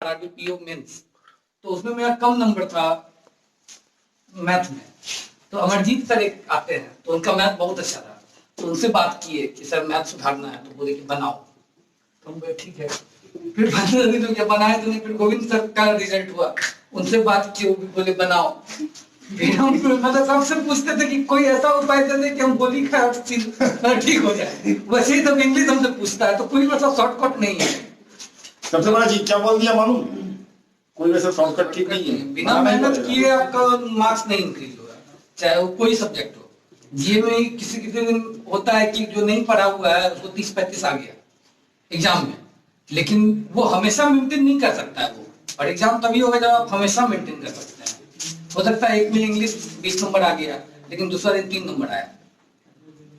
PO mains, तो उसमें मेरा कम नंबर था मैथ में। तो अमरजीत सर एक आते हैं, तो उनका मैथ बहुत अच्छा था, तो उनसे बात किए कि सर मैथ सुधारना है, तो बोले कि बनाओ। तो हम बोले ठीक है, फिर तो क्या बनाए तो नहीं। फिर गोविंद सर का रिजल्ट हुआ, उनसे बात की, वो भी बोले बनाओ। फिर हम मतलब सबसे पूछते थे कि कोई ऐसा उपाय दे दे कि हम गोली खाए और ठीक हो जाए। वैसे ही तो इंग्लिश हमसे पूछता है, तो कोई वैसा शॉर्टकट नहीं है। सबसे बड़ा चीज क्या बोल दिया मालूम, कोई वैसा शॉर्टकट ठीक नहीं है। बिना मेहनत किए आपका मार्क्स नहीं इंक्रीज होगा, चाहे वो कोई सब्जेक्ट हो। जीए में किसी दिन होता है कि जो नहीं पढ़ा हुआ है उसको 30-35 आ गया एग्जाम में, लेकिन वो हमेशा मेंटेन नहीं कर सकता है वो। और एग्जाम तभी होगा जब आप हमेशा मेंटेन कर सकते हैं। हो सकता है एक में इंग्लिश 20 नंबर आ गया, लेकिन दूसरा दिन 3 नंबर आया,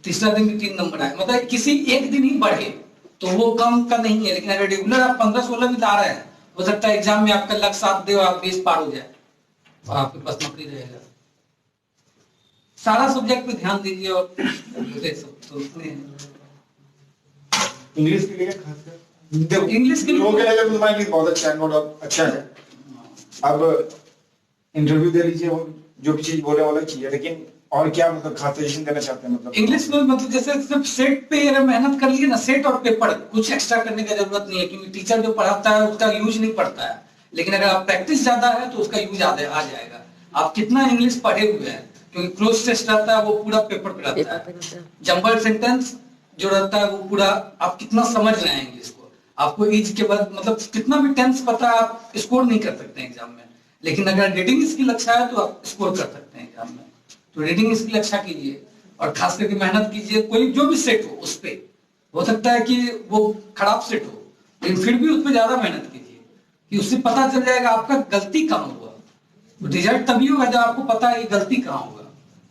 तीसरा दिन भी 3 नंबर आया, मतलब किसी एक दिन ही बढ़े तो वो कम का नहीं है। लेकिन अगर रेगुलर आप 15-16 भी ला रहे हैं, हो सकता है एग्जाम में आपका लक साथ दे और आप 20 पार हो जाए और आपके पास नौकरी रहेगा। सारा सब्जेक्ट पे ध्यान दीजिए और सोचते हैं इंग्लिश के लिए खासकर इंग्लिश के लिए लोगों के लिए तो तुम्हारा इंग्लिश बहुत अच्छा है, नोट अच्छा है। अब इंटरव्यू दे लीजिए, वो जो भी चीज बोले वाला चीज है, लेकिन और क्या मतलब खास सजेशन देना चाहते हैं? मतलब इंग्लिश में मतलब जैसे सिर्फ सेट पे अगर मेहनत कर लीजिए ना, सेट और पेपर, कुछ एक्स्ट्रा करने की जरूरत नहीं है, क्योंकि टीचर जो पढ़ाता है उसका यूज नहीं पड़ता है। लेकिन अगर आप प्रैक्टिस ज्यादा है तो उसका यूज आ जाएगा। आप कितना इंग्लिश पढ़े हुए हैं, क्योंकि क्लोज टेस्ट रहता है वो पूरा पेपर पे रहता है। जंबल सेंटेंस जो रहता है वो पूरा आप कितना समझ रहे हैं इंग्लिश को। आपको ईज के बाद मतलब कितना भी टेंस पता है, आप स्कोर नहीं कर सकते हैं एग्जाम में। लेकिन अगर रीडिंग स्किल अच्छा है तो आप स्कोर कर सकते हैं एग्जाम में। तो रीडिंग स्किल अच्छा कीजिए और खास करके मेहनत कीजिए। कोई जो भी सेट हो उस पे, हो सकता है कि वो खराब सेट हो, लेकिन फिर भी उस पर ज्यादा मेहनत कीजिए कि उससे पता चल जाएगा आपका गलती कहाँ हुआ। रिजल्ट तभी होगा जब आपको पता है कि गलती कहाँ होगा,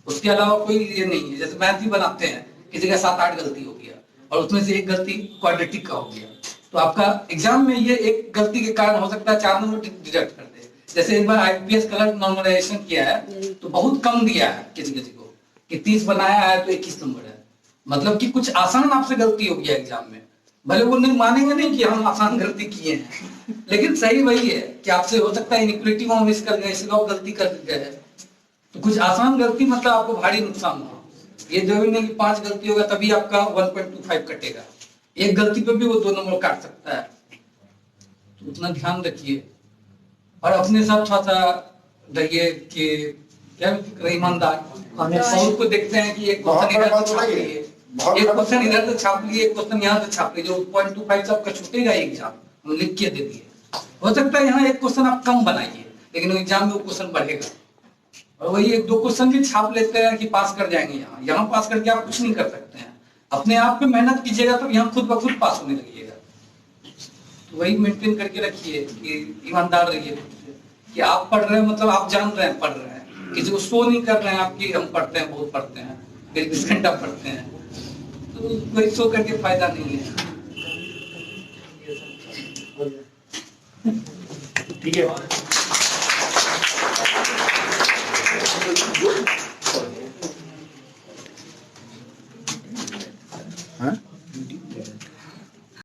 उसके अलावा कोई ये नहीं है। जैसे मैथ भी बनाते हैं, किसी का 7-8 गलती हो गया और उसमें से एक गलती क्वाड्रेटिक का हो गया, तो आपका एग्जाम में ये एक गलती के कारण हो सकता है 4 नंबर डिडक्ट कर दे। जैसे एक बार आईपीएस कलर नॉर्मलाइजेशन किया है तो बहुत कम दिया है किसी को, कि 30 बनाया है तो 21 नंबर है। मतलब कि कुछ आसान आपसे गलती हो गया एग्जाम में, भले वो नहीं मानेंगे नहीं कि हम आसान गलती किए हैं, लेकिन सही वही है कि आपसे हो सकता है इनइक्वालिटी में मिस कर गए, इसलिए आप गलती कर गए। तो कुछ आसान गलती मतलब आपको भारी नुकसान हो। ये जरूरी नहीं कि 5 गलती होगा तभी आपका 1.25 कटेगा, एक गलती पे भी वो 2 नंबर काट सकता है। तो उतना ध्यान रखिए और अपने साथ थोड़ा सा रहिए कि क्या ईमानदार। बहुत को देखते हैं कि एक क्वेश्चन इधर से छाप लिए, एक क्वेश्चन इधर से छाप लिए, एक क्वेश्चन यहाँ से छाप लिए, जो 0.25 आपका छूटेगा एग्जाम हम लिख के दे दिए। हो सकता है यहाँ एक क्वेश्चन आप कम बनाइए, लेकिन एग्जाम में वो क्वेश्चन बढ़ेगा। और वही 1-2 क्वेश्चन भी छाप लेते हैं कि पास कर जाएंगे, यहाँ पास करके आप कुछ नहीं कर सकते हैं। अपने आप पे मेहनत कीजिएगा तो यहाँ खुद ब खुद पास होने लगिएगा। तो वही मेंटेन करके रखिए कि ईमानदार रहिए कि आप पढ़ रहे हैं, मतलब आप जान रहे हैं पढ़ रहे हैं, किसी को शो नहीं कर रहे हैं आपकी हम पढ़ते हैं, बहुत पढ़ते हैं, 20 घंटा पढ़ते हैं, तो कोई शो करके फायदा नहीं है। ठीक है।